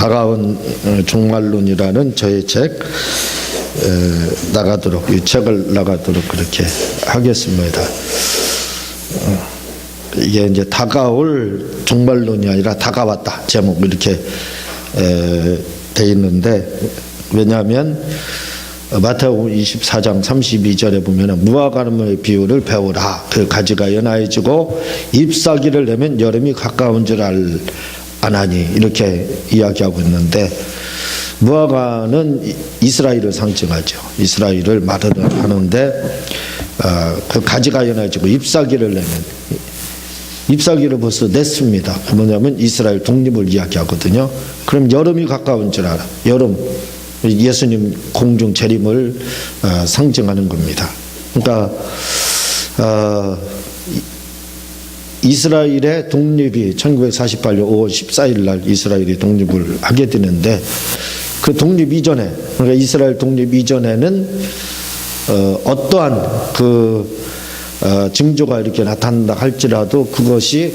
다가온 종말론이라는 저의 책 나가도록, 이 책을 나가도록 그렇게 하겠습니다. 이게 이제 다가올 종말론이 아니라 다가왔다 제목 이렇게 돼 있는데, 왜냐하면 마태복음 24장 32절에 보면은 무화과나무의 비유를 배우라. 그 가지가 연하여지고 잎사귀를 내면 여름이 가까운 줄 아나니, 이렇게 이야기하고 있는데, 무화과는 이스라엘을 상징하죠. 이스라엘을 말을 하는데, 그 가지가 연하여지고 잎사귀를 내면, 잎사귀를 벌써 냈습니다. 뭐냐면 이스라엘 독립을 이야기하거든요. 그럼 여름이 가까운 줄 알아. 여름, 예수님 공중 재림을 상징하는 겁니다. 그러니까 이스라엘의 독립이 1948년 5월 14일 날 이스라엘이 독립을 하게 되는데, 그 독립 이전에, 그러니까 이스라엘 독립 이전에는 어떠한 그 징조가 이렇게 나타난다 할지라도 그것이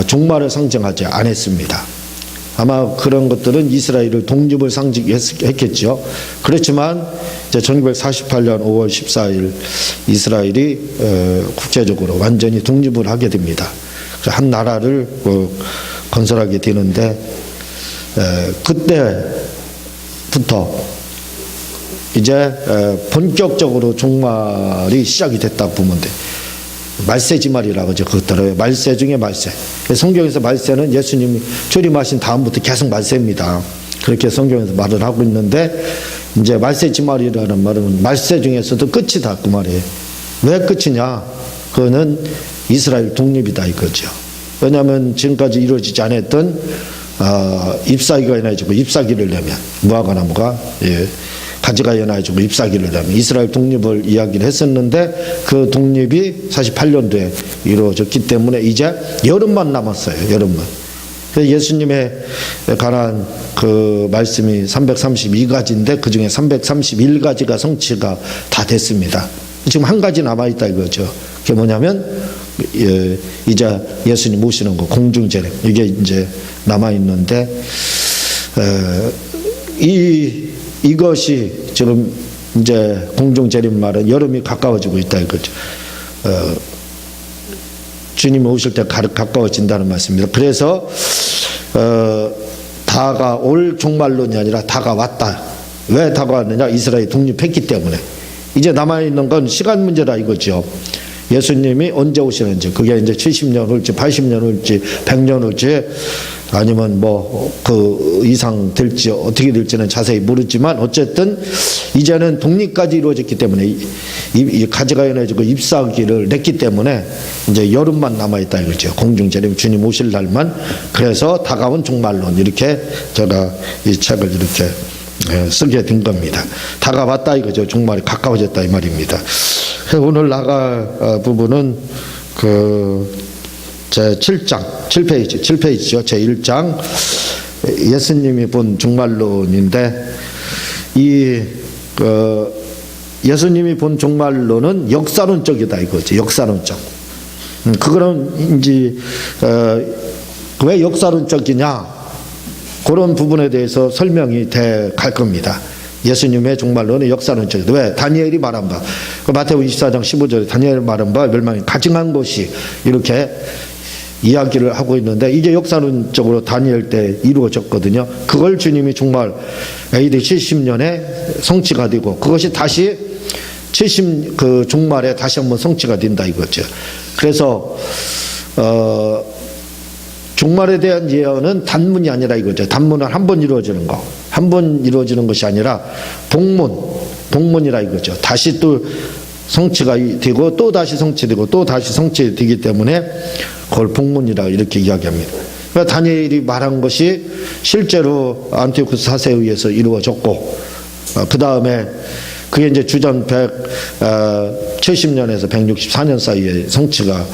종말을 상징하지 않았습니다. 아마 그런 것들은 이스라엘을 독립을 상징했겠죠. 그렇지만 이제 1948년 5월 14일 이스라엘이 국제적으로 완전히 독립을 하게 됩니다. 그래서 한 나라를 건설하게 되는데, 그때부터 이제 본격적으로 종말이 시작이 됐다고 보면 돼. 말세지말이라고 하죠. 그것들은 말세 중에 말세. 성경에서 말세는 예수님이 출임하신 다음부터 계속 말세입니다. 그렇게 성경에서 말을 하고 있는데, 이제 말세지말이라는 말은 말세 중에서도 끝이다 그 말이에요. 왜 끝이냐? 그거는 이스라엘 독립이다 이거죠. 왜냐하면 지금까지 이루어지지 않았던 잎사귀가 연해지고 잎사귀를 내면, 무화과나무가 가지가 연해지고 잎사귀를 내면 이스라엘 독립을 이야기를 했었는데, 그 독립이 48년도에 이루어졌기 때문에 이제 여름만 남았어요. 여름만. 예수님에 관한 그 말씀이 332가지인데 그 중에 331가지가 성취가 다 됐습니다. 지금 한 가지 남아있다 이거죠. 그게 뭐냐면 이제 예수님 모시는 거, 공중재림, 이게 이제 남아있는데, 이것이 지금 이제 공중재림 말은 여름이 가까워지고 있다 이거죠. 주님이 오실 때 가까워진다는 말씀입니다. 그래서 다가올 종말론이 아니라 다가왔다. 왜 다가왔느냐? 이스라엘이 독립했기 때문에. 이제 남아있는 건 시간 문제다 이거죠. 예수님이 언제 오시는지, 그게 이제 70년 올지 80년 올지 100년 올지 아니면 뭐 그 이상 될지 어떻게 될지는 자세히 모르지만, 어쨌든 이제는 독립까지 이루어졌기 때문에, 이 가지가 연해지고 잎사귀를 냈기 때문에 이제 여름만 남아있다 이거죠. 공중재림, 주님 오실 날만. 그래서 다가온 종말론, 이렇게 제가 이 책을 이렇게 쓰게 된 겁니다. 다가왔다 이거죠. 종말이 가까워졌다 이 말입니다. 오늘 나갈 부분은 제 7장, 7페이지죠. 제 1장, 예수님이 본 종말론인데, 예수님이 본 종말론은 역사론적이다 이거죠. 역사론적. 그거는 이제, 왜 역사론적이냐? 그런 부분에 대해서 설명이 갈 겁니다. 예수님의 종말론은 역사론적이다. 왜? 다니엘이 말한 바, 마태복음 24장 15절에 다니엘이 말한 바 멸망이 가증한 것이, 이렇게 이야기를 하고 있는데, 이게 역사론적으로 다니엘 때 이루어졌거든요. 그걸 주님이 종말 AD 70년에 성취가 되고, 그것이 다시 그 종말에 다시 한번 성취가 된다 이거죠. 그래서 종말에 대한 예언은 단문이 아니라 이거죠. 단문은 한 번 이루어지는 거, 한 번 이루어지는 것이 아니라 복문이라 이거죠. 다시 또 성취가 되고 또 다시 성취되고 또 다시 성취되기 때문에 그걸 복문이라 이렇게 이야기합니다. 그러니까 다니엘이 말한 것이 실제로 안티오쿠스 4세에 의해서 이루어졌고, 그 다음에 그게 이제 주전 170년에서 164년 사이에 성취가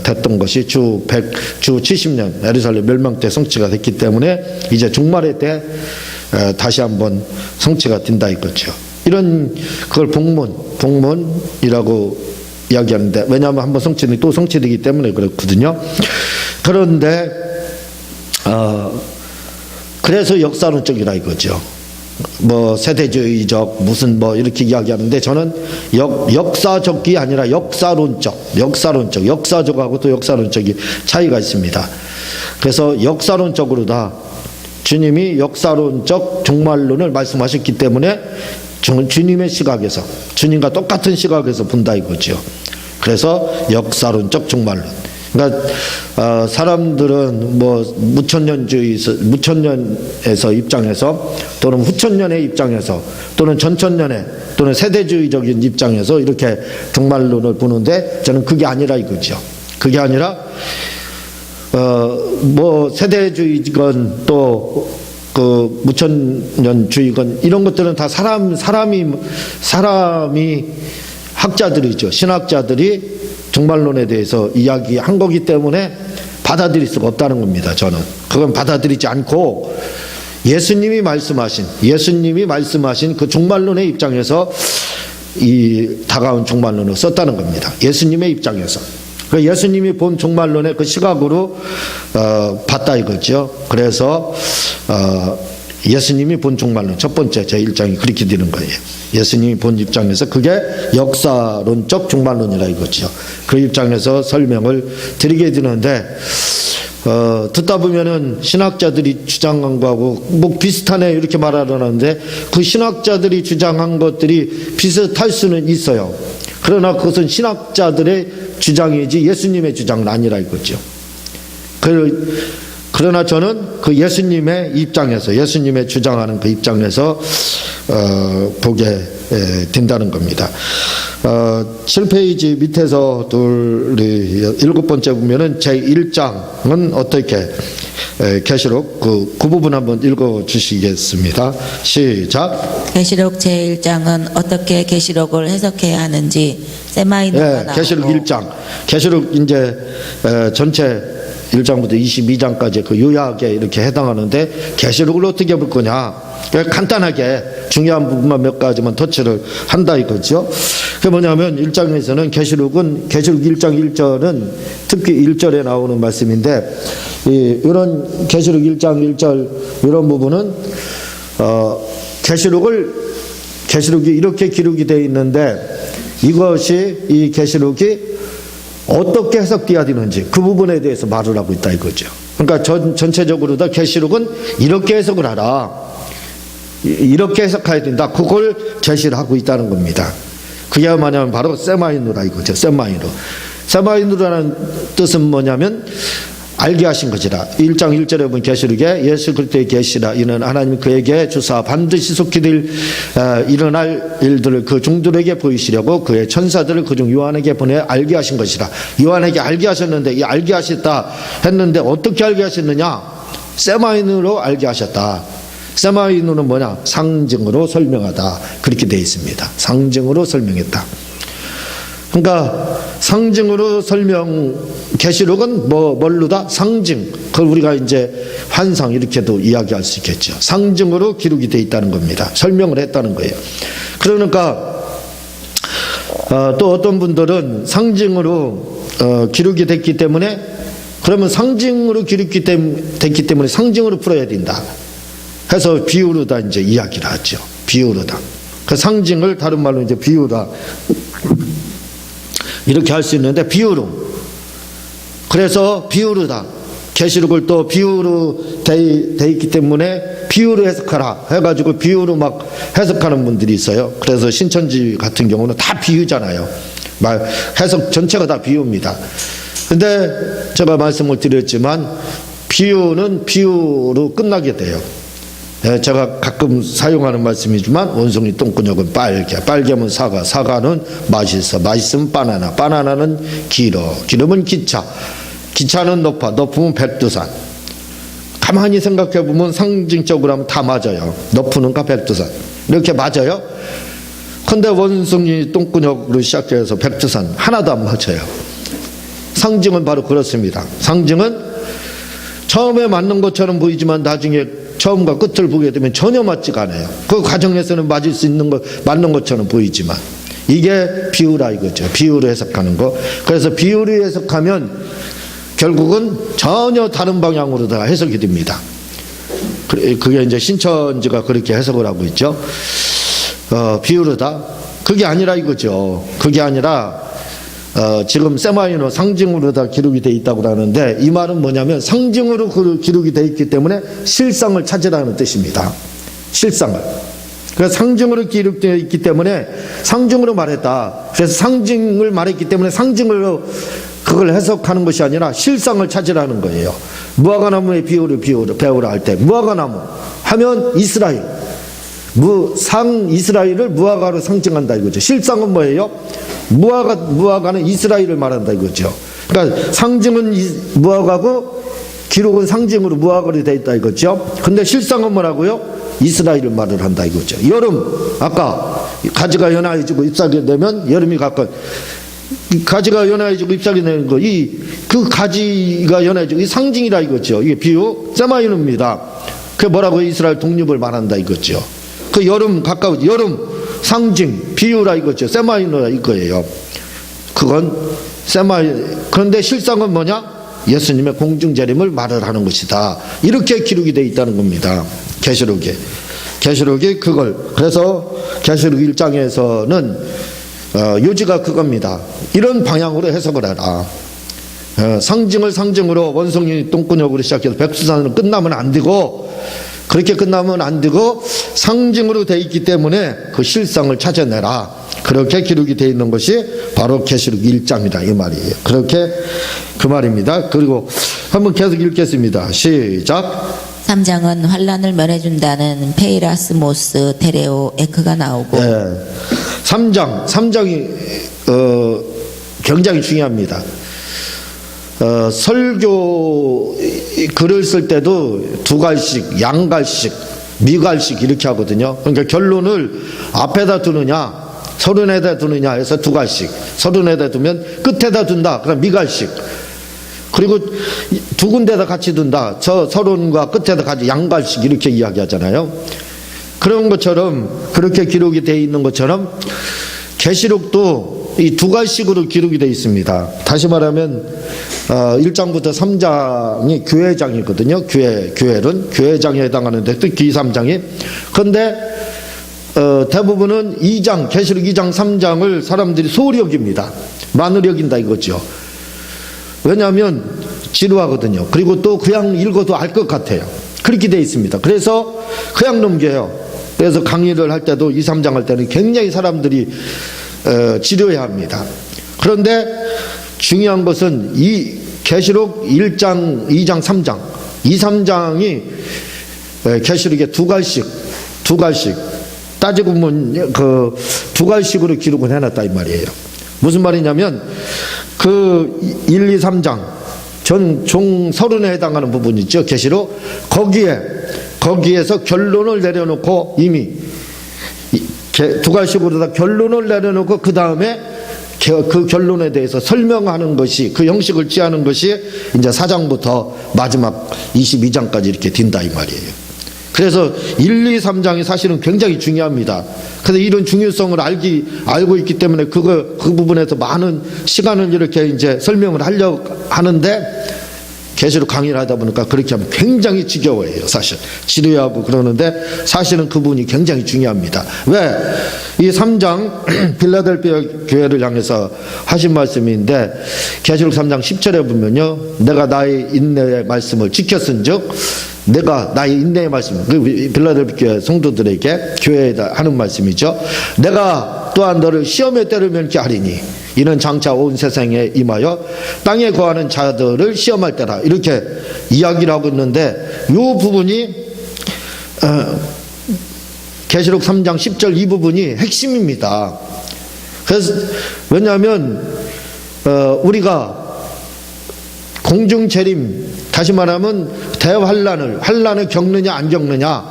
됐던 것이 주 70년 예루살렘 멸망 때 성취가 됐기 때문에 이제 종말의 때 다시 한번 성취가 된다 이거죠. 이런 그걸 복문이라고 이야기하는데, 왜냐하면 한번 성취되면 또 성취되기 때문에 그렇거든요. 그런데 그래서 역사론적이라 이거죠. 뭐 세대주의적 무슨 뭐 이렇게 이야기하는데 저는 역사적이 아니라 역사적하고 또 역사론적이 차이가 있습니다. 그래서 역사론적으로 다 주님이 역사론적 종말론을 말씀하셨기 때문에 주님의 시각에서, 주님과 똑같은 시각에서 본다 이거죠. 그래서 역사론적 종말론. 그러니까 사람들은 뭐 무천년에서 입장에서 또는 후천년의 입장에서 또는 전천년의 또는 세대주의적인 입장에서 이렇게 종말론을 보는데 저는 그게 아니라 이거죠. 그게 아니라 뭐 세대주의건 또 그 무천년주의건 이런 것들은 다 사람이 학자들이죠. 신학자들이 종말론에 대해서 이야기한 거기 때문에 받아들일 수가 없다는 겁니다. 저는 그건 받아들이지 않고 예수님이 말씀하신 그 종말론의 입장에서 이 다가온 종말론을 썼다는 겁니다. 예수님의 입장에서. 예수님이 본 종말론의 그 시각으로 봤다 이거죠. 그래서 예수님이 본 종말론 첫 번째 제 1장이 그렇게 되는 거예요. 예수님이 본 입장에서 그게 역사론적 종말론이라 이거죠. 그 입장에서 설명을 드리게 되는데 듣다 보면은 신학자들이 주장한 거하고 뭐 비슷하네 이렇게 말하려는데 그 신학자들이 주장한 것들이 비슷할 수는 있어요. 그러나 그것은 신학자들의 주장이지 예수님의 주장은 아니라 이거죠. 그러나 저는 그 예수님의 입장에서, 예수님의 주장하는 그 입장에서 보게 된다는 겁니다. 7페이지 밑에서 7번째 보면은 제1장은 어떻게 계시록 그 부분 한번 읽어 주시겠습니다. 시작. 계시록 제1장은 어떻게 계시록을 해석해야 하는지 세마이노가 나오고. 계시록 1장. 계시록 이제 전체 1장부터 22장까지 그 요약에 이렇게 해당하는데 계시록을 어떻게 볼 거냐. 간단하게 중요한 부분만 몇 가지만 터치를 한다 이거죠. 그게 뭐냐면 1장에서는 계시록 1장 1절은 특히 1절에 나오는 말씀인데 이런 계시록 1장 1절 이런 부분은 계시록이 이렇게 기록이 되어 있는데 이것이 이 계시록이 어떻게 해석되어야 되는지 그 부분에 대해서 말을 하고 있다 이거죠. 그러니까 전체적으로 다 계시록은 이렇게 해석을 하라, 이렇게 해석해야 된다, 그걸 제시를 하고 있다는 겁니다. 그게 뭐냐면 바로 세마이누라 이거죠. 세마이누라는 뜻은 뭐냐면 알게 하신 것이라. 1장 1절에 보면 계시록에 예수 그리스도의 계시라 이는 하나님이 그에게 주사 반드시 속히 일어날 일들을 그 종들에게 보이시려고 그의 천사들을 그중 요한에게 보내 알게 하신 것이라. 요한에게 알게 하셨는데 이 알게 하셨다 했는데 어떻게 알게 하셨느냐? 세마인으로 알게 하셨다. 세마인으로는 뭐냐? 상징으로 설명하다. 그렇게 되어 있습니다. 상징으로 설명했다. 그러니까 상징으로 계시록은 뭘로다? 상징. 그걸 우리가 이제 환상 이렇게도 이야기할 수 있겠죠. 상징으로 기록이 되어 있다는 겁니다. 설명을 했다는 거예요. 그러니까 또 어떤 분들은 상징으로 기록이 됐기 때문에 그러면 상징으로 기록이 됐기 때문에 상징으로 풀어야 된다 해서 비유로다 이제 이야기를 하죠. 비유로다. 그 상징을 다른 말로 이제 비유다 이렇게 할 수 있는데 비유로. 그래서 비유로다. 계시록을 또 비유로 돼 있기 때문에 비유로 해석하라 해가지고 비유로 막 해석하는 분들이 있어요. 그래서 신천지 같은 경우는 다 비유잖아요. 해석 전체가 다 비유입니다. 근데 제가 말씀을 드렸지만 비유는 비유로 끝나게 돼요. 제가 가끔 사용하는 말씀이지만 원숭이 똥구녕은 빨개면 사과, 사과는 맛있어, 맛있으면 바나나, 바나나는 길어, 길으면 기차, 기차는 높으면 백두산. 가만히 생각해 보면 상징적으로 하면 다 맞아요. 높으는가 백두산 이렇게 맞아요. 근데 원숭이 똥구녕으로 시작해서 백두산 하나도 안 맞아요. 상징은 바로 그렇습니다. 상징은 처음에 맞는 것처럼 보이지만 나중에 처음과 끝을 보게 되면 전혀 맞지가 않아요. 그 과정에서는 맞을 수 있는 맞는 것처럼 보이지만 이게 비유라 이거죠. 비유로 해석하는 거. 그래서 비유로 해석하면 결국은 전혀 다른 방향으로 다 해석이 됩니다. 그게 이제 신천지가 그렇게 해석을 하고 있죠. 비유로다. 그게 아니라 이거죠. 그게 아니라 지금 세마이너 상징으로 다 기록이 되어 있다고 하는데, 이 말은 뭐냐면 상징으로 기록이 되어 있기 때문에 실상을 찾으라는 뜻입니다. 실상을. 그래서 상징으로 기록되어 있기 때문에 상징으로 말했다. 그래서 상징을 말했기 때문에 상징으로 그걸 해석하는 것이 아니라 실상을 찾으라는 거예요. 무화과나무의 비유를 배우라 할 때, 무화과나무 하면 이스라엘, 이스라엘을 무화과로 상징한다 이거죠. 실상은 뭐예요? 무화과는 이스라엘을 말한다 이거죠. 그러니까 상징은 무화과고 기록은 상징으로 무화과로 되어 있다 이거죠. 근데 실상은 뭐라고요? 이스라엘을 말을 한다 이거죠. 여름, 아까 가지가 연하해지고 잎사귀가 되면 여름이 가까워. 가지가 연하해지고 잎사귀 내는 거, 그 가지가 연하해지고 이 상징이라 이거죠. 이게 비유, 세마이누입니다. 그게 뭐라고? 이스라엘 독립을 말한다 이거죠. 그 여름 여름 상징, 비유라 이거죠. 세마이누라 이거예요. 그건 그런데 실상은 뭐냐? 예수님의 공중재림을 말을 하는 것이다. 이렇게 기록이 되어 있다는 겁니다. 계시록이 그걸. 그래서 계시록 1장에서는 요지가 그겁니다. 이런 방향으로 해석을 해라. 상징을 상징으로 원성이 똥구녕으로 시작해서 백수산으로 끝나면 안 되고, 그렇게 끝나면 안 되고 상징으로 되어 있기 때문에 그 실상을 찾아내라. 그렇게 기록이 되어 있는 것이 바로 계시록 1장이다 이 말이에요. 그렇게 그 말입니다. 그리고 한번 계속 읽겠습니다. 시작. 3장은 환란을 면해준다는 페이라스모스 테레오 에크가 나오고, 네. 3장이 굉장히 중요합니다. 설교 글을 쓸 때도 두 갈씩, 양갈씩, 미갈씩 이렇게 하거든요. 그러니까 결론을 앞에다 두느냐, 서론에다 두느냐 해서 두 갈씩, 서론에다 두면 끝에다 둔다. 그럼 미갈씩. 그리고 두 군데다 같이 둔다. 서론과 끝에다 같이 양갈씩 이렇게 이야기하잖아요. 그런 것처럼, 그렇게 기록이 되어 있는 것처럼 계시록도 이 두 갈씩으로 기록이 되어 있습니다. 다시 말하면 1장부터 3장이 교회장이거든요. 교회론, 교회장에 해당하는데 특히 2, 3장이. 그런데 대부분은 2장, 계시록 2장, 3장을 사람들이 소홀히 여깁니다. 많이 여긴다 이거죠. 왜냐하면 지루하거든요. 그리고 또 그냥 읽어도 알 것 같아요. 그렇게 되어 있습니다. 그래서 그냥 넘겨요. 그래서 강의를 할 때도 2, 3장 할 때는 굉장히 사람들이 지루해합니다. 그런데 중요한 것은 이 계시록 1장, 2장, 3장, 2, 3장이 계시록에 두 갈씩 따지고 보면 그 두 갈씩으로 기록을 해놨다 이 말이에요. 무슨 말이냐면 그 1, 2, 3장 종 서론에 해당하는 부분 있죠. 계시록 거기에서 결론을 내려놓고 이미 두 갈씩으로 다 결론을 내려놓고 그 다음에 그 결론에 대해서 설명하는 것이, 그 형식을 취하는 것이 이제 4장부터 마지막 22장까지 이렇게 딘다 이 말이에요. 그래서 1, 2, 3장이 사실은 굉장히 중요합니다. 그래서 이런 중요성을 알고 있기 때문에 그 부분에서 많은 시간을 이렇게 이제 설명을 하려고 하는데, 계시록 강의를 하다 보니까 그렇게 하면 굉장히 지겨워해요. 사실 지루해하고 그러는데 사실은 그 부분이 굉장히 중요합니다. 왜? 이 3장 빌라델피아 교회를 향해서 하신 말씀인데, 계시록 3장 10절에 보면요, 내가 나의 인내의 말씀을 지켰은즉, 내가 나의 인내의 말씀, 그 빌라델피아 교회 성도들에게 교회에다 하는 말씀이죠. 내가 또한 너를 시험에 때를 면케 하리니 이는 장차 온 세상에 임하여 땅에 거하는 자들을 시험할 때라. 이렇게 이야기를 하고 있는데, 이 부분이 계시록 3장 10절 이 부분이 핵심입니다. 그래서 왜냐하면 우리가 공중재림, 다시 말하면 환란을 겪느냐 안 겪느냐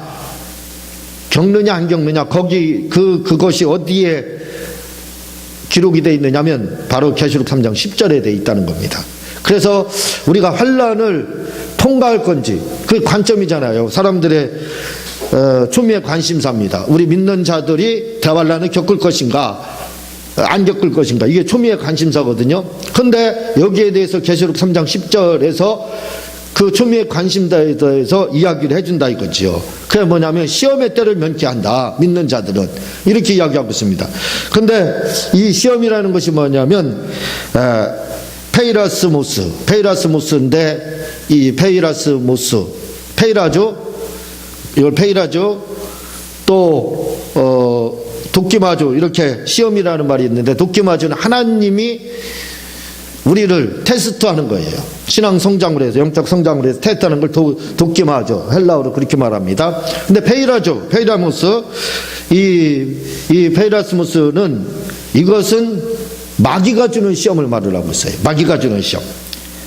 그것이 어디에 기록이 되어 있느냐면 바로 계시록 3장 10절에 되어 있다는 겁니다. 그래서 우리가 환란을 통과할 건지, 그 관점이잖아요. 사람들의 초미의 관심사입니다. 우리 믿는 자들이 대환란을 겪을 것인가 안 겪을 것인가, 이게 초미의 관심사거든요. 그런데 여기에 대해서 계시록 3장 10절에서 그 초미의 관심사에 대해서 이야기를 해준다 이거지요. 그게 뭐냐면 시험의 때를 면케한다. 믿는 자들은 이렇게 이야기하고 있습니다. 근데 이 시험이라는 것이 뭐냐면 페이라스모스인데 이 페이라죠. 이걸 페이라죠. 또 도끼마주 이렇게 시험이라는 말이 있는데 도끼마주는 하나님이 우리를 테스트하는 거예요. 신앙 성장을 해서 영적 성장을 해서 테스트하는 걸 도끼마죠. 헬라어로 그렇게 말합니다. 근데 페이라모스 이 페이라스모스는 이것은 마귀가 주는 시험을 말하고 있어요. 마귀가 주는 시험.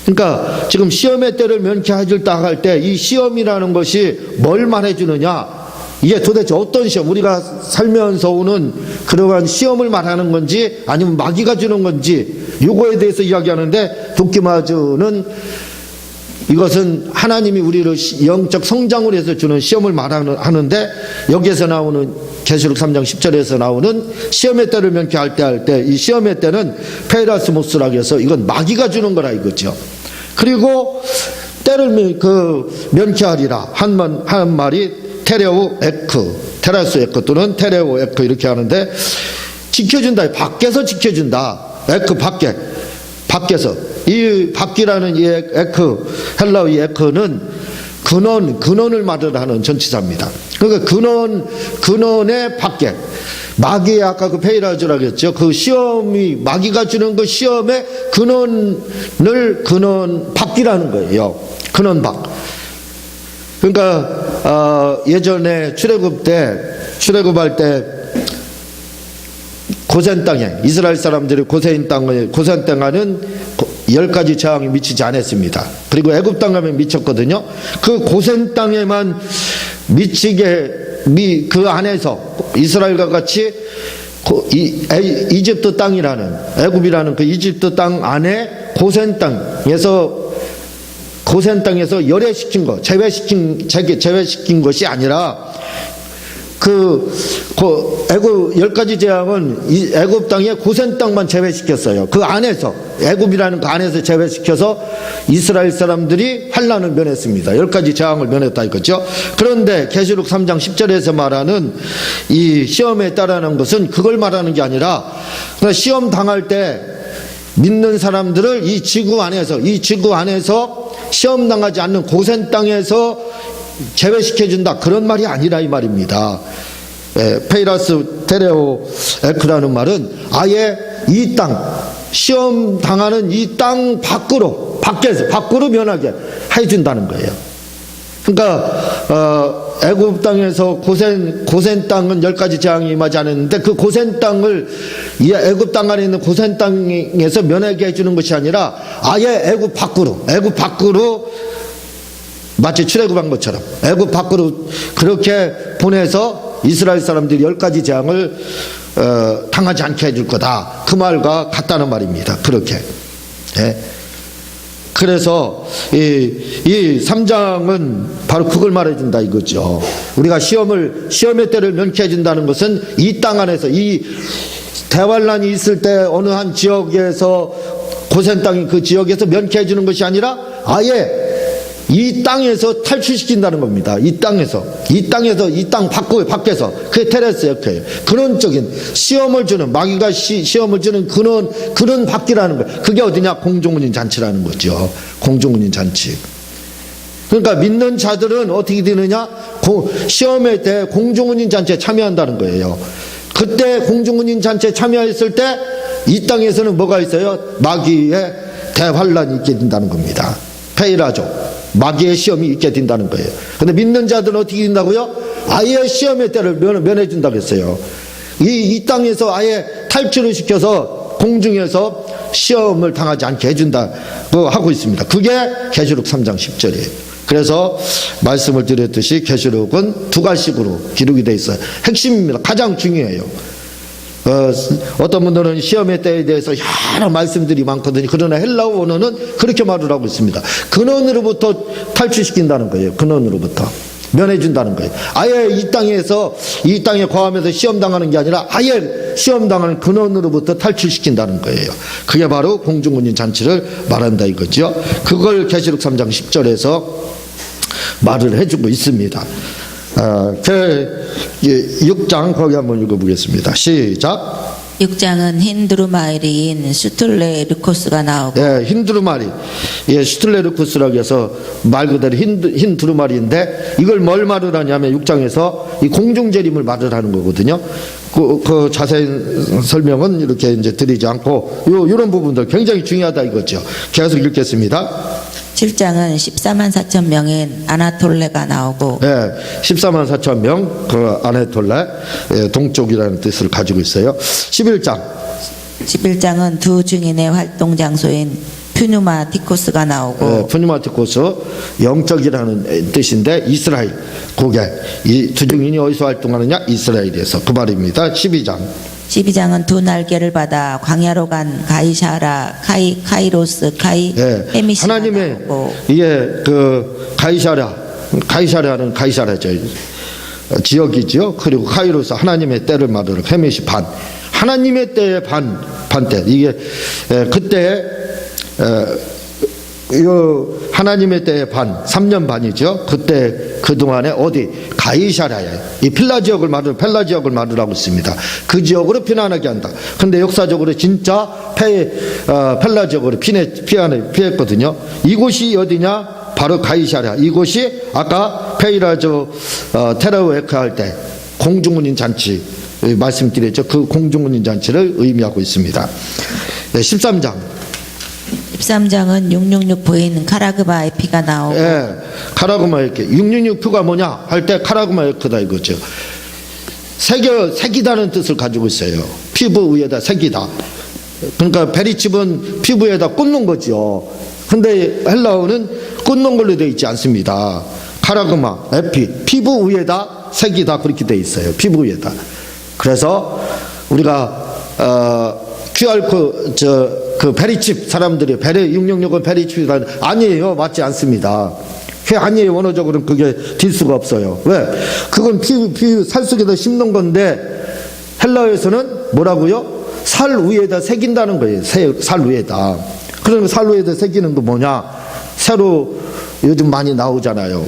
그러니까 지금 시험의 때를 면케해줄다 할 때 이 시험이라는 것이 뭘 말해주느냐? 이게 도대체 어떤 시험, 우리가 살면서 오는 그러한 시험을 말하는 건지 아니면 마귀가 주는 건지 이거에 대해서 이야기하는데 도끼마주는 이것은 하나님이 우리를 영적 성장을 해서 주는 시험을 말하는데 여기에서 나오는 계시록 3장 10절에서 나오는 시험의 때를 면케할 때 이 시험의 때는 페이라스모스라고 해서 이건 마귀가 주는 거라 이거죠. 그리고 때를 면케하리라 한 말이 테라스 에크 또는 테레오 에크 이렇게 하는데 지켜준다. 밖에서 지켜준다. 에크 밖에서 이 밖이라는 이 에크 헬라어 이 에크는 근원을 말하는 전치사입니다. 그러니까 근원의 밖에 마귀의 아까 그 페이라즈라고 했죠. 그 시험이 마귀가 주는 그 시험의 근원 밖이라는 거예요. 근원 밖. 그러니까 예전에 출애굽할 때 고센 땅에 이스라엘 사람들이 고센 땅은 10가지 재앙이 미치지 않았습니다. 그리고 애굽 땅 가면 미쳤거든요. 그 고센 땅에만 그 안에서 이스라엘과 같이 이집트 땅이라는 애굽이라는 그 이집트 땅 안에 고센 땅에서 열애시킨 것, 제외시킨 것이 아니라 애굽 10가지 재앙은 애굽 땅에 고센 땅만 제외시켰어요. 그 안에서 애굽이라는 그 안에서 제외시켜서 이스라엘 사람들이 환난을 면했습니다. 10가지 재앙을 면했다 이거죠. 그런데 계시록 3장 10절에서 말하는 이 시험에 따르는 것은 그걸 말하는 게 아니라 시험 당할 때 믿는 사람들을 이 지구 안에서 시험 당하지 않는 고센 땅에서 제외시켜준다 그런 말이 아니라 이 말입니다. 페이라스 테레오 에크라는 말은 아예 이 땅 시험 당하는 이 땅 밖으로 면하게 해준다는 거예요. 그러니까 애굽 땅에서 고센 땅은 10가지 재앙이 임하지 않았는데 그 고센 땅을 애굽 땅 안에 있는 고센 땅에서 면하게 해주는 것이 아니라 아예 애굽 밖으로 마치 출애굽한 것처럼 애굽 밖으로 그렇게 보내서 이스라엘 사람들이 10가지 재앙을 당하지 않게 해줄 거다. 그 말과 같다는 말입니다. 그렇게. 예. 그래서 이 3장은 바로 그걸 말해준다 이거죠. 우리가 시험의 때를 면케해 준다는 것은 이 땅 안에서 이 대환란이 있을 때 어느 한 지역에서 고센 땅이 그 지역에서 면케해 주는 것이 아니라 아예 이 땅에서 탈출시킨다는 겁니다. 이 땅 밖에서 그게 테레스 역해요. 근원적인 시험을 주는 마귀가 시험을 주는 근원 밖이라는 거예요. 그게 어디냐? 공중운인 잔치라는 거죠. 공중운인 잔치. 그러니까 믿는 자들은 어떻게 되느냐? 시험의 때 공중운인 잔치에 참여한다는 거예요. 그때 공중운인 잔치에 참여했을 때 이 땅에서는 뭐가 있어요? 마귀의 대환란이 있게 된다는 겁니다. 페이라죠. 마귀의 시험이 있게 된다는 거예요. 근데 믿는 자들은 어떻게 된다고요? 아예 시험의 때를 면해 준다고 했어요. 이 땅에서 아예 탈출을 시켜서 공중에서 시험을 당하지 않게 해준다고 하고 있습니다. 그게 계시록 3장 10절이에요. 그래서 말씀을 드렸듯이 계시록은 두 가지식으로 기록이 되어 있어요. 핵심입니다. 가장 중요해요. 어떤 분들은 시험의 때에 대해서 여러 말씀들이 많거든요. 그러나 헬라어 원어는 그렇게 말을 하고 있습니다. 근원으로부터 탈출시킨다는 거예요. 근원으로부터. 면해준다는 거예요. 아예 이 땅에 거하면서 시험당하는 게 아니라 아예 시험당하는 근원으로부터 탈출시킨다는 거예요. 그게 바로 공중군인 잔치를 말한다 이거죠. 그걸 계시록 3장 10절에서 말을 해주고 있습니다. 6장 거기 한번 읽어보겠습니다. 시작. 6장은 힌두루마리인 슈툴레르코스가 나오고 예, 힌두루마리. 예, 슈툴레르코스라고 해서 말 그대로 힌두루마리인데 이걸 뭘 말을 하냐면 6장에서 이 공중재림을 말을 하는 거거든요. 그 자세한 설명은 이렇게 이제 드리지 않고 요런 부분들 굉장히 중요하다 이거죠. 계속 읽겠습니다. 7장은 14만 4천 명인 아나톨레가 나오고 예, 14만 4천 명, 그 아네톨레, 예, 동쪽이라는 뜻을 가지고 있어요. 11장. 11장은 두 증인의 활동 장소인 퓨누마티코스가 나오고 예, 푸니마티코스, 영적이라는 뜻인데 이스라엘, 그게 이 두 증인이 어디서 활동하느냐? 이스라엘에서. 그 말입니다. 12장. 12장은 두 날개를 받아 광야로 간 카이로스 예, 헤미시가 하나님의 나오고 이게 그 가이사랴는 가이사랴죠. 지역이죠. 그리고 카이로스 하나님의 때를 말하는 헤미시 반. 하나님의 때의 반때. 이게 그때 하나님의 때의 반, 3년 반이죠. 그때 그동안에 어디 가이사랴에 이 펠라 지역을 말을 하고 있습니다. 그 지역으로 피난하게 한다. 근데 역사적으로 진짜 펠라 지역으로 피했거든요. 이곳이 어디냐? 바로 가이사랴. 이곳이 아까 페이라조 테라우에크 할 때 공중군인 잔치 말씀드렸죠. 그 공중군인 잔치를 의미하고 있습니다. 13장. 13장은 666 부인 카라그바의 피가 나오고 예, 카라그마 에크. 666 표가 뭐냐 할 때 카라그마 에크다 이거죠. 새기다는 뜻을 가지고 있어요. 피부 위에다 새기다. 그러니까 베리칩은 피부에다 꽂는 거죠. 근데 헬라어는 꽂는 걸로 되어 있지 않습니다. 카라그마 에피, 피부 위에다 새기다 그렇게 되어 있어요. 피부 위에다. 그래서 우리가 QR코 그 베리칩 사람들이 666은 베리칩이다 아니에요. 맞지 않습니다. 그게 아니에요. 원어적으로는 그게 될 수가 없어요. 왜? 그건 살 속에다 심는 건데 헬라어에서는 뭐라고요? 살 위에다 새긴다는 거예요. 살 위에다. 그러면 살 위에다 새기는 거 뭐냐? 새로 요즘 많이 나오잖아요.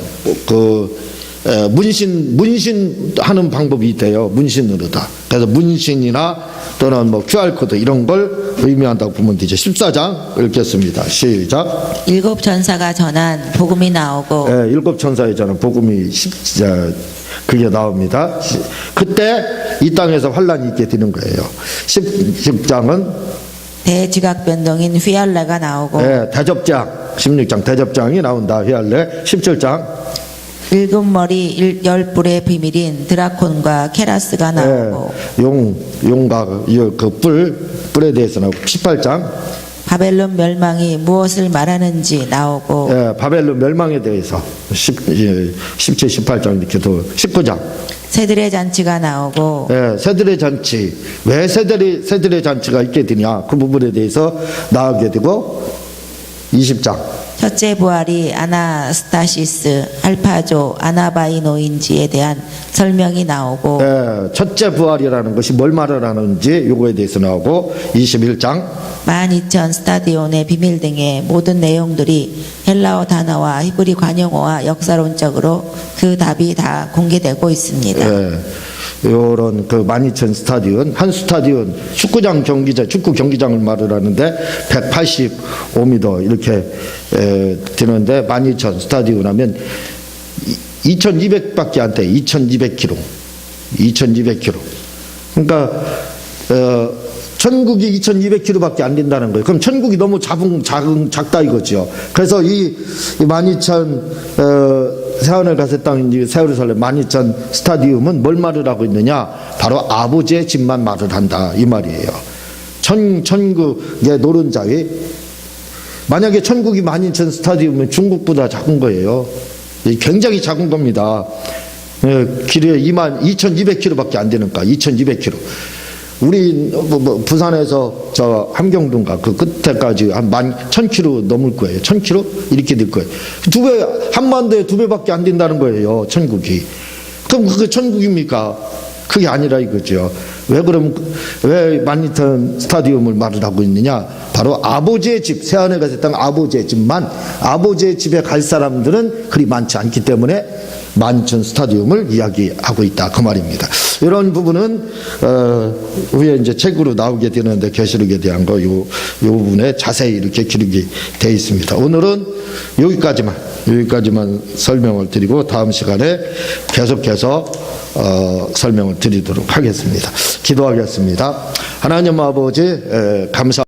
문신하는 방법이 있대요. 문신으로다. 그래서 문신이나 또는 뭐 QR코드 이런 걸 의미한다고 보면 되죠. 14장 읽겠습니다. 시작. 일곱 전사가 전한 복음이 나오고 예, 일곱 천사의 전한 복음이 그게 나옵니다. 그때 이 땅에서 환란이 있게 되는 거예요. 10장은 대지각 변동인 휘알레가 나오고 예, 대접장 16장 대접장이 나온다. 휘알레 17장 일곱 머리 열 뿔의 비밀인 드라콘과 케라스가 나오고 용과 그 뿔에 대해서 나오고 18장 바벨론 멸망이 무엇을 말하는지 나오고 예, 바벨론 멸망에 대해서 17, 18장 이렇게 또 19장 새들의 잔치가 나오고 예, 새들의 잔치 왜 새들의 잔치가 있게 되냐 그 부분에 대해서 나오게 되고 20장 첫째 부활이 아나스타시스 알파조 아나바이노인지에 대한 설명이 나오고 예, 첫째 부활이라는 것이 뭘 말하는지 요거에 대해서 나오고 21장 12,000 스타디온의 비밀 등의 모든 내용들이 헬라어 단어와 히브리 관용어와 역사론적으로 그 답이 다 공개되고 있습니다. 예, 요런 그 12,000 스타디온 한 스타디온 축구 경기장을 말을 하는데 185m 이렇게 되는데 12,000 스타디온 하면 2,200밖에 안 돼. 2,200km. 그러니까 천국이 2,200km밖에 안 된다는 거예요. 그럼 천국이 너무 작다 이거죠. 그래서 이 12,000 새하늘 가세 땅인지 세루살렘 12,000 스타디움은 뭘 말을 하고 있느냐? 바로 아버지의 집만 말을 한다 이 말이에요. 천국의 노른자위. 만약에 천국이 12,000 스타디움이면 중국보다 작은 거예요. 굉장히 작은 겁니다. 길이 22,200km밖에 안 되니까 2,200km. 우리 부산에서 저 함경도인가 그 끝에까지 한 1,000km 넘을 거예요. 1,000km 이렇게 될 거예요. 한반도에 2배밖에 안 된다는 거예요. 천국이. 그럼 그게 천국입니까? 그게 아니라 이거죠. 왜 10,000리터 스타디움을 말을 하고 있느냐? 바로 아버지의 집, 새하늘과 새 땅 아버지의 집만, 아버지의 집에 갈 사람들은 그리 많지 않기 때문에 10,000 스타디움을 이야기하고 있다. 그 말입니다. 이런 부분은 후에 이제 책으로 나오게 되는데 계시록에 대한 거 요 부분에 자세히 이렇게 기록이 되어 있습니다. 오늘은 여기까지만 설명을 드리고 다음 시간에 계속해서 설명을 드리도록 하겠습니다. 기도하겠습니다. 하나님 아버지 감사